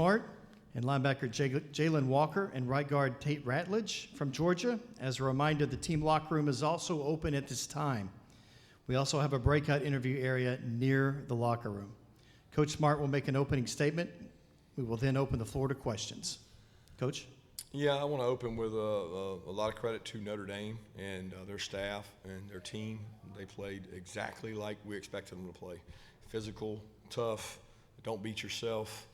Smart and linebacker Jalon Walker and right guard Tate Ratledge from Georgia. As a reminder, the team locker room is also open at this time. We also have a breakout interview area near the locker room. Coach Smart will make an opening statement. We will then open the floor to questions. Coach? Yeah, I want to open with a lot of credit to Notre Dame and their staff and their team. They played exactly like we expected them to play. Physical, tough, don't beat yourself.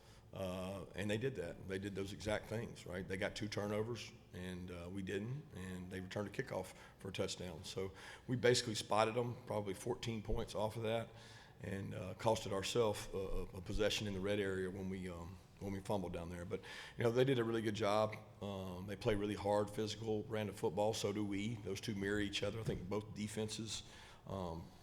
And they did that. They did those exact things, right? They got 2 turnovers, and we didn't, and they returned a kickoff for a touchdown. So we basically spotted them, probably 14 points off of that, and costed ourselves a possession in the red area when we fumbled down there. But, you know, they did a really good job. They play really hard, physical, ran the football. So do we. Those two mirror each other. I think both defenses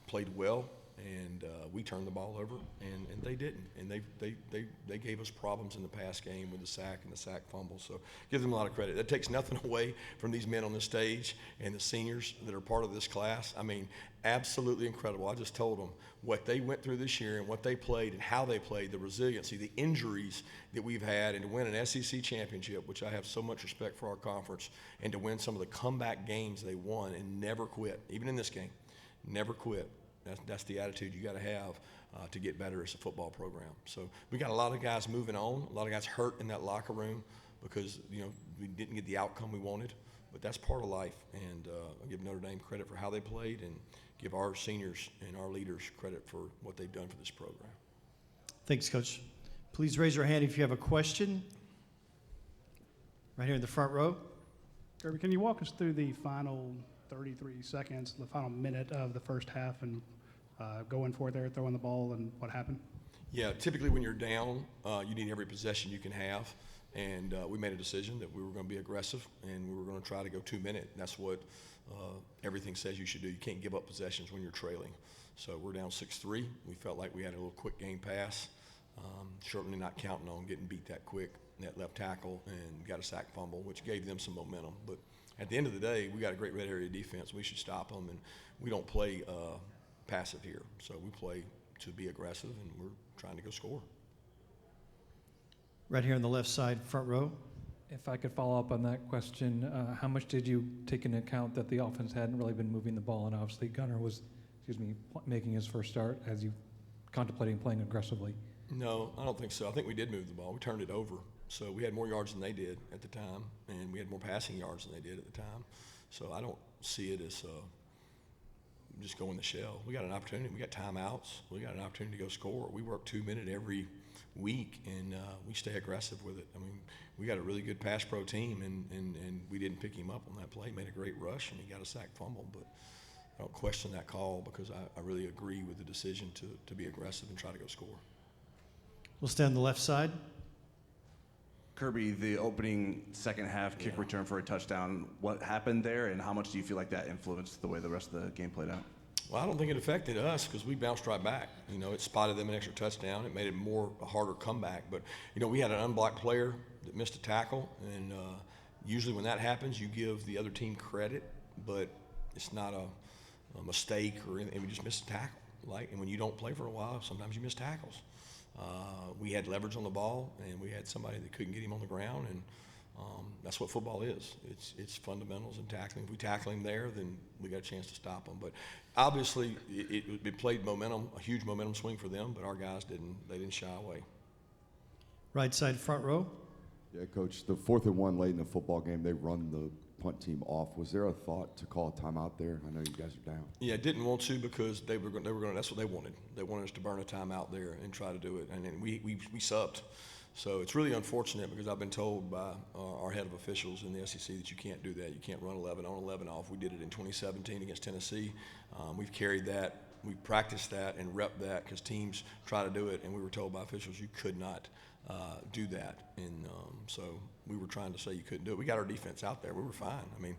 played well. And we turned the ball over, and they didn't. And they gave us problems in the pass game with the sack and the sack fumble. So give them a lot of credit. That takes nothing away from these men on the stage and the seniors that are part of this class. I mean, absolutely incredible. I just told them what they went through this year and what they played and how they played, the resiliency, the injuries that we've had, and to win an SEC championship, which I have so much respect for our conference, and to win some of the comeback games they won and never quit, even in this game, never quit. That's the attitude you got to have to get better as a football program. So we got a lot of guys moving on, a lot of guys hurt in that locker room because, you know, we didn't get the outcome we wanted. But that's part of life, and I give Notre Dame credit for how they played and give our seniors and our leaders credit for what they've done for this program. Thanks, Coach. Please raise your hand if you have a question. Right here in the front row. Kirby, can you walk us through the final 33 seconds, the final minute of the first half, and going for it there, throwing the ball, and what happened? Yeah, typically when you're down, you need every possession you can have. And we made a decision that we were going to be aggressive, and we were going to try to go 2-minute. That's what everything says you should do. You can't give up possessions when you're trailing. So we're down 6-3. We felt like we had a little quick game pass, certainly not counting on getting beat that quick, that left tackle, and got a sack fumble, which gave them some momentum. But at the end of the day, we got a great red area defense. We should stop them, and we don't play passive here. So we play to be aggressive, and we're trying to go score. Right here on the left side, front row. If I could follow up on that question, how much did you take into account that the offense hadn't really been moving the ball, and obviously Gunner was, making his first start as you contemplating playing aggressively? No, I don't think so. I think we did move the ball. We turned it over. So we had more yards than they did at the time, and we had more passing yards than they did at the time. So I don't see it as just go in the shell. We got an opportunity. We got timeouts. We got an opportunity to go score. We work 2-minute every week, and we stay aggressive with it. I mean, we got a really good pass pro team, and we didn't pick him up on that play. He made a great rush, and he got a sack fumble. But I don't question that call because I really agree with the decision to be aggressive and try to go score. We'll stay on the left side. Kirby, the opening second half kick return for a touchdown, what happened there, and how much do you feel like that influenced the way the rest of the game played out? Well, I don't think it affected us because we bounced right back. You know, it spotted them an extra touchdown. It made it a harder comeback. But, you know, we had an unblocked player that missed a tackle, and usually when that happens, you give the other team credit, but it's not a mistake or anything. We just missed a tackle. And when you don't play for a while, sometimes you miss tackles. We had leverage on the ball, and we had somebody that couldn't get him on the ground, and that's what football is. It's fundamentals and tackling. If we tackle him there, then we got a chance to stop him. But obviously, it played momentum, a huge momentum swing for them, but our guys didn't shy away. Right side, front row. Yeah, Coach, the 4th and 1 late in the football game, they run the punt team off. Was there a thought to call a timeout there? I know you guys are down. Yeah, didn't want to because they were going. That's what they wanted. They wanted us to burn a timeout there and try to do it, and then we subbed. So it's really unfortunate because I've been told by our head of officials in the SEC that you can't do that. You can't run 11 on 11 off. We did it in 2017 against Tennessee. We've carried that. We practiced that and repped that because teams try to do it, and we were told by officials you could not do that. And so we were trying to say you couldn't do it. We got our defense out there. We were fine. I mean,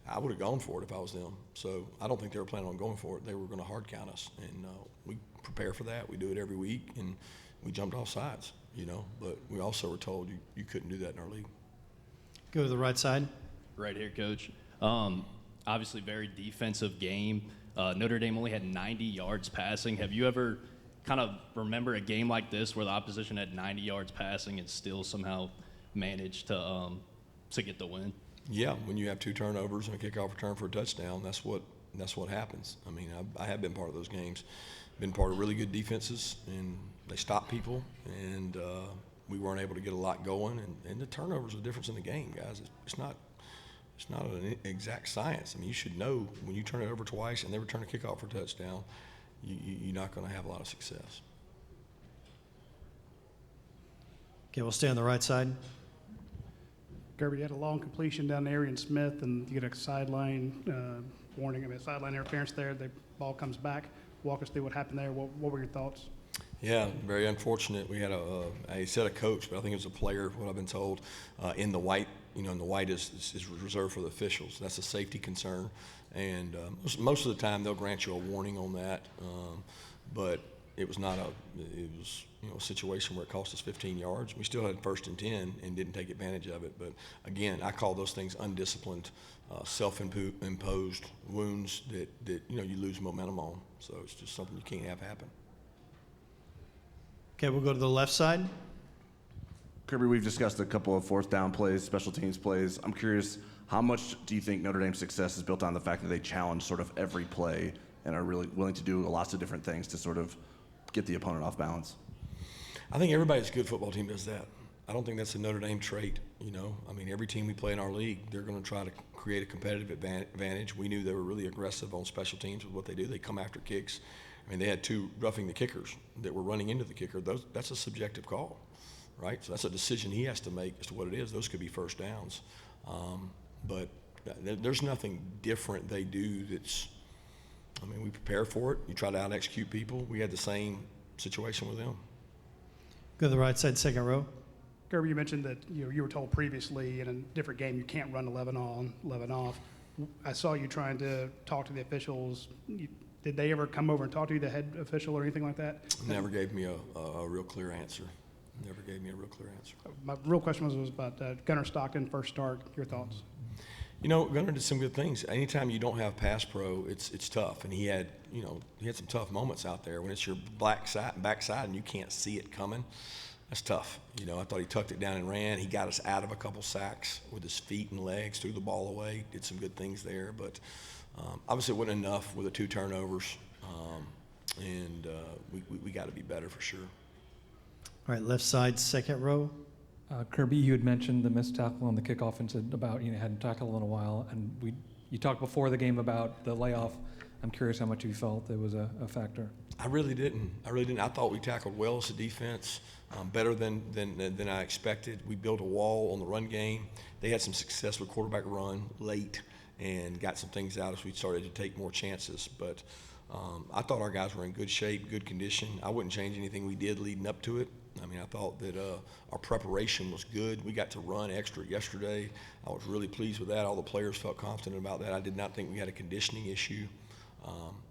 I would have gone for it if I was them. So I don't think they were planning on going for it. They were going to hard count us, and we prepare for that. We do it every week, and we jumped off sides, you know. But we also were told you couldn't do that in our league. Go to the right side. Right here, Coach. Obviously, very defensive game. Notre Dame only had 90 yards passing. Have you ever kind of remember a game like this where the opposition had 90 yards passing and still somehow managed to get the win? Yeah, when you have 2 turnovers and a kickoff return for a touchdown, that's what happens. I mean, I have been part of those games, been part of really good defenses, and they stop people, and we weren't able to get a lot going. And the turnovers are the difference in the game, guys. It's not an exact science. I mean, you should know when you turn it over twice and they return a kickoff for a touchdown, you're not going to have a lot of success. Okay, we'll stay on the right side. Kirby, you had a long completion down to Arian Smith, and you get a sideline warning, sideline interference there. The ball comes back. Walk us through what happened there. What were your thoughts? Yeah, very unfortunate. We had I said a coach, but I think it was a player, what I've been told, in the white. And the white is reserved for the officials. That's a safety concern. And most of the time they'll grant you a warning on that. But it was not a situation where it cost us 15 yards. We still had 1st and 10 and didn't take advantage of it. But again, I call those things undisciplined, self-imposed wounds that you lose momentum on. So it's just something you can't have happen. Okay, we'll go to the left side. Kirby, we've discussed a couple of 4th down plays, special teams plays. I'm curious, how much do you think Notre Dame's success is built on the fact that they challenge sort of every play and are really willing to do lots of different things to sort of get the opponent off balance? I think everybody's a good football team does that. I don't think that's a Notre Dame trait, I mean, every team we play in our league, they're going to try to create a competitive advantage. We knew they were really aggressive on special teams with what they do. They come after kicks. I mean, they had 2 roughing the kickers that were running into the kicker. That's a subjective call, right? So that's a decision he has to make as to what it is. Those could be 1st downs. But there's nothing different they do we prepare for it. You try to out-execute people. We had the same situation with them. Go to the right side, second row. Kirby, you mentioned that you were told previously in a different game you can't run 11 on, 11 off. I saw you trying to talk to the officials. Did they ever come over and talk to you, the head official or anything like that? Never gave me a real clear answer. Never gave me a real clear answer. My real question was about Gunnar Stockton, first start. Your thoughts? Gunnar did some good things. Anytime you don't have pass pro, it's tough. And he had some tough moments out there when it's your backside and you can't see it coming. That's tough. I thought he tucked it down and ran. He got us out of a couple sacks with his feet and legs, threw the ball away, did some good things there. But obviously it wasn't enough with the 2 turnovers. And we got to be better for sure. All right, left side, second row. Kirby, you had mentioned the missed tackle on the kickoff and said about hadn't tackled in a while, and you talked before the game about the layoff. I'm curious how much you felt it was a factor. I really didn't. I thought we tackled well as a defense, better than I expected. We built a wall on the run game. They had some success with quarterback run late and got some things out as we started to take more chances. But I thought our guys were in good shape, good condition. I wouldn't change anything we did leading up to it. I mean, I thought that our preparation was good. We got to run extra yesterday. I was really pleased with that. All the players felt confident about that. I did not think we had a conditioning issue,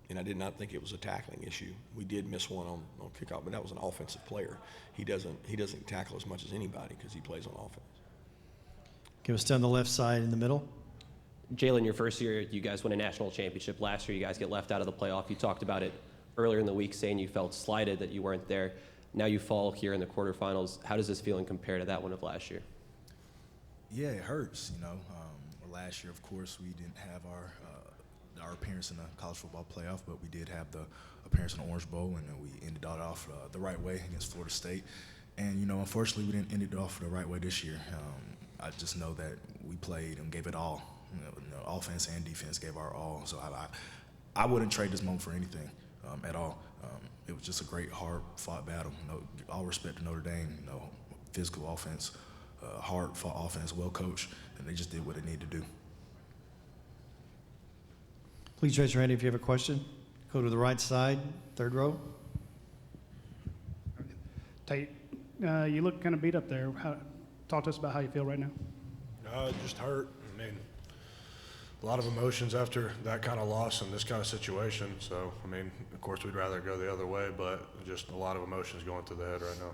and I did not think it was a tackling issue. We did miss one on kickoff, but that was an offensive player. He doesn't tackle as much as anybody because he plays on offense. Okay, we'll stay on the left side in the middle. Jalon, your first year, you guys win a national championship. Last year, you guys get left out of the playoff. You talked about it earlier in the week, saying you felt slighted that you weren't there. Now you fall here in the quarterfinals. How does this feeling compare to that one of last year? Yeah, it hurts. Last year, of course, we didn't have our appearance in the college football playoff, but we did have the appearance in the Orange Bowl, and we ended it off the right way against Florida State. And unfortunately, we didn't end it off the right way this year. I just know that we played and gave it all. Offense and defense gave our all. So I wouldn't trade this moment for anything at all. It was just a great, hard-fought battle. All respect to Notre Dame. Physical offense, hard-fought offense, well-coached, and they just did what they needed to do. Please raise your hand if you have a question. Go to the right side, third row. Tate, you look kind of beat up there. Talk to us about how you feel right now. Just hurt. I mean, a lot of emotions after that kind of loss in this kind of situation. So, of course, we'd rather go the other way, but just a lot of emotions going through the head right now.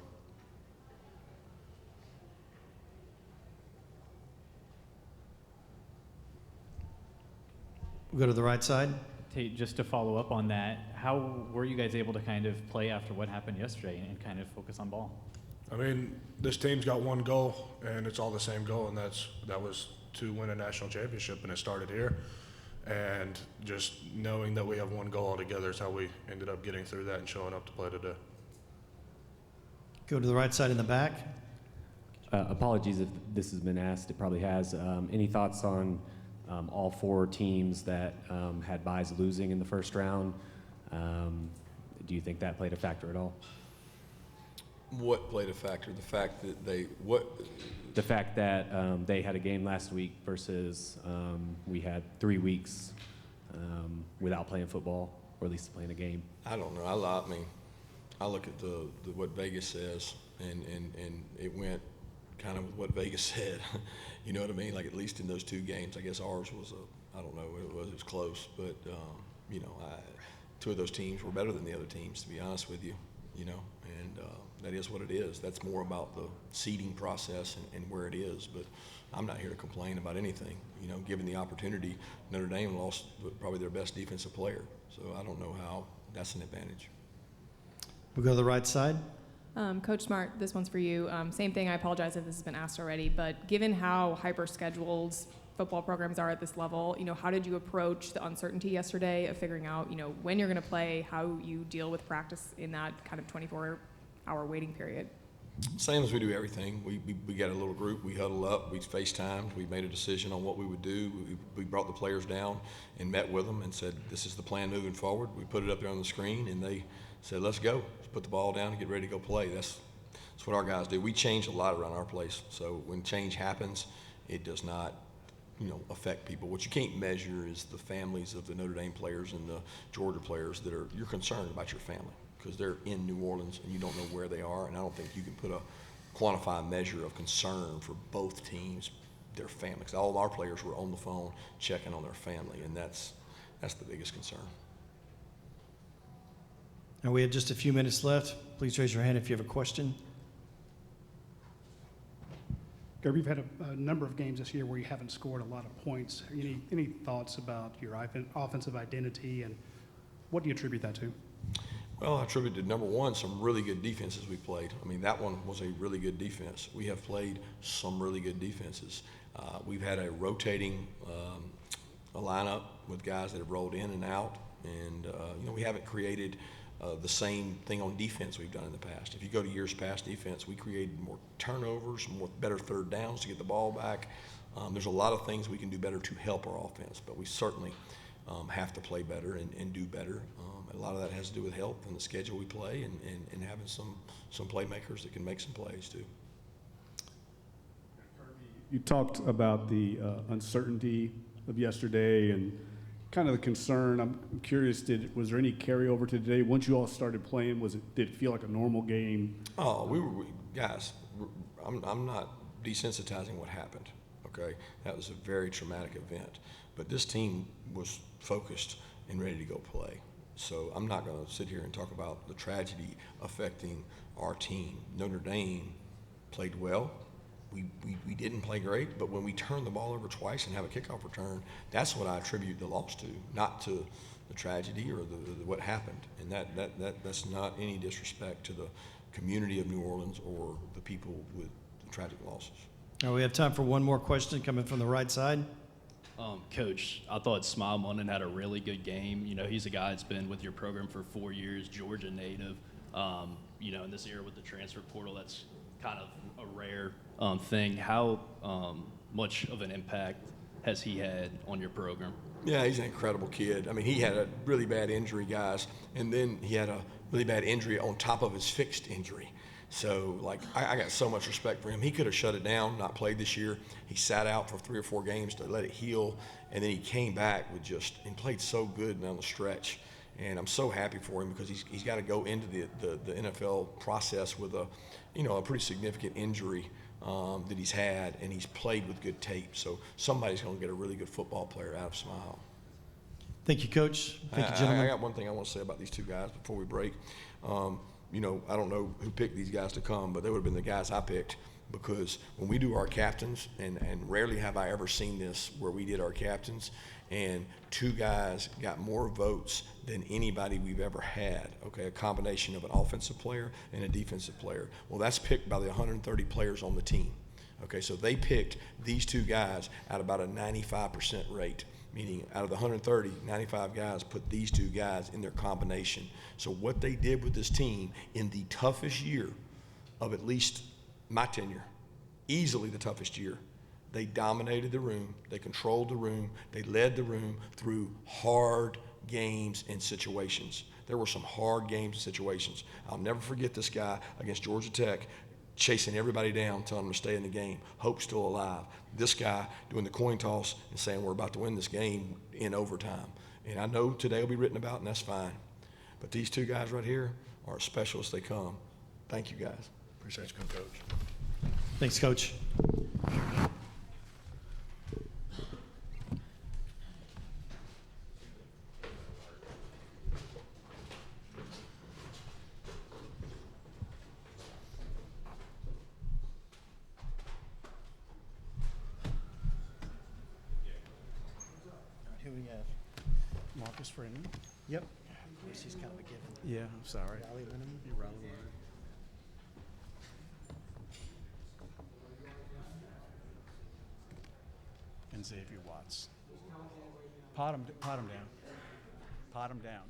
We'll go to the right side. Tate, just to follow up on that, how were you guys able to kind of play after what happened yesterday and kind of focus on ball? I mean, this team's got one goal, and it's all the same goal, and that was to win a national championship, and it started here. And just knowing that we have one goal altogether is how we ended up getting through that and showing up to play today. Go to the right side in the back. Apologies if this has been asked. It probably has. Any thoughts on all four teams that had byes losing in the first round? Do you think that played a factor at all? What played a factor? The fact that The fact that they had a game last week versus we had 3 weeks without playing football, or at least playing a game. I don't know. I mean, I look at the what Vegas says, and it went kind of with what Vegas said. You know what I mean? Like, at least in those 2 games, I guess ours was I don't know, it was close, but you know, 2 of those teams were better than the other teams, to be honest with you. You know, and that is what it is. That's more about the seeding process and where it is. But I'm not here to complain about anything. You know, given the opportunity, Notre Dame lost probably their best defensive player. So I don't know how that's an advantage. We'll go to the right side. Coach Smart, this one's for you. Same thing, I apologize if this has been asked already, but given how hyper-scheduled football programs are at this level, you know, how did you approach the uncertainty yesterday of figuring out, you know, when you're going to play, how you deal with practice in that kind of 24-hour waiting period? Same as we do everything. We got a little group, we huddled up, we FaceTimed, we made a decision on what we would do. We brought the players down and met with them and said, this is the plan moving forward. We put it up there on the screen, and they said, let's go. Let's put the ball down and get ready to go play. That's what our guys do. We change a lot around our place. So when change happens, it does not, you know, affect people. What you can't measure is the families of the Notre Dame players and the Georgia players that you're concerned about your family, because they're in New Orleans and you don't know where they are. And I don't think you can put a quantified measure of concern for both teams, their families. All of our players were on the phone checking on their family, and that's the biggest concern. And we have just a few minutes left. Please raise your hand if you have a question. Kirby, you've had a number of games this year where you haven't scored a lot of points. Any thoughts about your offensive identity, and what do you attribute that to? Well, I attribute to, number one, some really good defenses we played. I mean, that one was a really good defense. We have played some really good defenses. We've had a rotating a lineup with guys that have rolled in and out, and you know, we haven't created the same thing on defense we've done in the past. If you go to years past defense, we created more turnovers, better third downs to get the ball back. There's a lot of things we can do better to help our offense, but we certainly have to play better and do better. A lot of that has to do with health and the schedule we play, and having some playmakers that can make some plays too. You talked about the uncertainty of yesterday and kind of the concern. I'm curious, was there any carryover to today? Once you all started playing, did it feel like a normal game? Oh, guys, I'm not desensitizing what happened, okay? That was a very traumatic event. But this team was focused and ready to go play. So I'm not going to sit here and talk about the tragedy affecting our team. Notre Dame played well. We didn't play great, but when we turned the ball over twice and have a kickoff return, that's what I attribute the loss to, not to the tragedy or what happened. And that's not any disrespect to the community of New Orleans or the people with the tragic losses. Now we have time for one more question coming from the right side. Coach, I thought Smile Munden had a really good game. You know, he's a guy that's been with your program for 4 years, Georgia native. You know, in this era with the transfer portal, that's kind of a rare thing. How much of an impact has he had on your program? Yeah, he's an incredible kid. I mean, he had a really bad injury, guys, and then he had a really bad injury on top of his fixed injury. So, like, I got so much respect for him. He could have shut it down, not played this year. He sat out for 3 or 4 games to let it heal, and then he came back and played so good down the stretch. And I'm so happy for him because he's got to go into the NFL process with a pretty significant injury that he's had, and he's played with good tape. So somebody's going to get a really good football player out of Smile. Thank you, Coach. Thank you, gentlemen. I got one thing I want to say about these 2 guys before we break. You know, I don't know who picked these guys to come, but they would have been the guys I picked. because when we do our captains, and rarely have I ever seen this where we did our captains, and 2 guys got more votes than anybody we've ever had, okay, a combination of an offensive player and a defensive player. Well, that's picked by the 130 players on the team, okay, so they picked these 2 guys at about a 95% rate, meaning out of the 130, 95 guys put these 2 guys in their combination. So what they did with this team in the toughest year of at least my tenure, easily the toughest year, they dominated the room, they controlled the room, they led the room through hard games and situations. There were some hard games and situations. I'll never forget this guy against Georgia Tech chasing everybody down, telling them to stay in the game. Hope's still alive. This guy doing the coin toss and saying we're about to win this game in overtime. And I know today will be written about, and that's fine. But these 2 guys right here are as special as they come. Thank you, guys. Appreciate you, Coach. Thanks, Coach. Who we have? Marcus Freeman. Yep. She's kind of a given. Yeah, I'm sorry. Riley Linneman. You're right. And Xavier Watts. Pot him down. Pot him down.